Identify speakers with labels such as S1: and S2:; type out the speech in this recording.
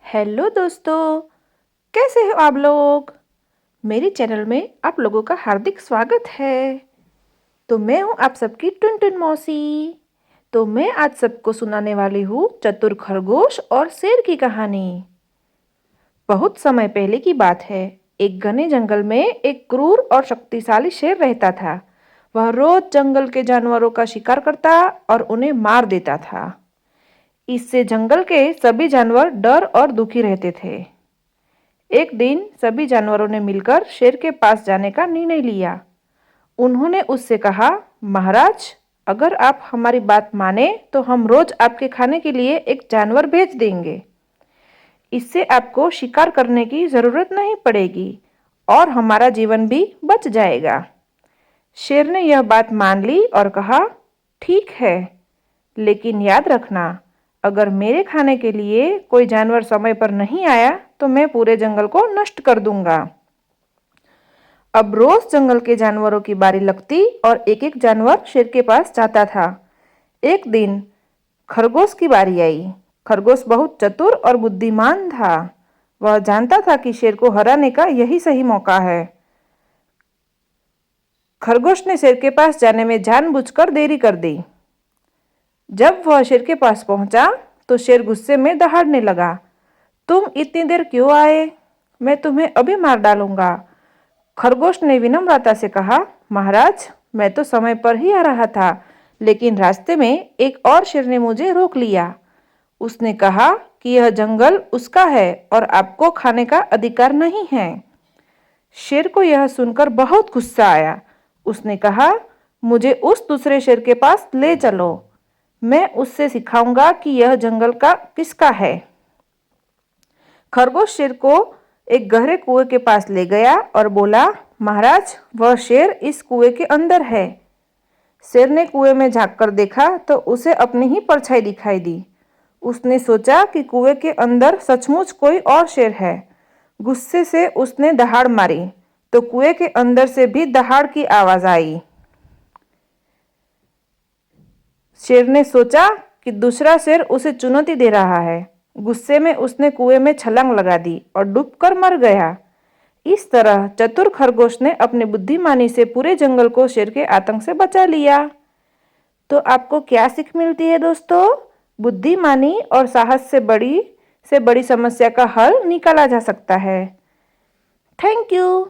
S1: Hello दोस्तों, कैसे हो आप लोग। मेरे चैनल में आप लोगों का हार्दिक स्वागत है। तो मैं हूँ आप सबकी टुनटुन मौसी। तो मैं आज सबको सुनाने वाली हूँ चतुर खरगोश और शेर की कहानी। बहुत समय पहले की बात है। एक घने जंगल में एक क्रूर और शक्तिशाली शेर रहता था। वह रोज जंगल के जानवरों का शिकार करता और उन्हें मार देता था। इससे जंगल के सभी जानवर डर और दुखी रहते थे। एक दिन सभी जानवरों ने मिलकर शेर के पास जाने का निर्णय लिया। उन्होंने उससे कहा, महाराज, अगर आप हमारी बात माने तो हम रोज आपके खाने के लिए एक जानवर भेज देंगे। इससे आपको शिकार करने की जरूरत नहीं पड़ेगी और हमारा जीवन भी बच जाएगा। शेर ने यह बात मान ली और कहा, ठीक है, लेकिन याद रखना, अगर मेरे खाने के लिए कोई जानवर समय पर नहीं आया तो मैं पूरे जंगल को नष्ट कर दूंगा। अब रोज जंगल के जानवरों की बारी लगती और एक एक जानवर शेर के पास जाता था। एक दिन खरगोश की बारी आई। खरगोश बहुत चतुर और बुद्धिमान था। वह जानता था कि शेर को हराने का यही सही मौका है। खरगोश ने शेर के पास जाने में जानबूझकर देरी कर दी। जब वह शेर के पास पहुंचा तो शेर गुस्से में दहाड़ने लगा। तुम इतनी देर क्यों आए? मैं तुम्हें अभी मार डालूंगा। खरगोश ने विनम्रता से कहा, महाराज, मैं तो समय पर ही आ रहा था, लेकिन रास्ते में एक और शेर ने मुझे रोक लिया। उसने कहा कि यह जंगल उसका है और आपको खाने का अधिकार नहीं है। शेर को यह सुनकर बहुत गुस्सा आया। उसने कहा, मुझे उस दूसरे शेर के पास ले चलो। मैं उससे सिखाऊंगा कि यह जंगल का किसका है। खरगोश शेर को एक गहरे कुएं के पास ले गया और बोला, महाराज, वह शेर इस कुएं के अंदर है। शेर ने कुएं में झांककर देखा तो उसे अपनी ही परछाई दिखाई दी। उसने सोचा कि कुएं के अंदर सचमुच कोई और शेर है। गुस्से से उसने दहाड़ मारी तो कुएं के अंदर से भी दहाड़ की आवाज आई। शेर ने सोचा कि दूसरा शेर उसे चुनौती दे रहा है। गुस्से में उसने कुएं में छलांग लगा दी और डूबकर मर गया। इस तरह चतुर खरगोश ने अपनी बुद्धिमानी से पूरे जंगल को शेर के आतंक से बचा लिया। तो आपको क्या सीख मिलती है दोस्तों? बुद्धिमानी और साहस से बड़ी समस्या का हल निकाला जा सकता है। Thank you.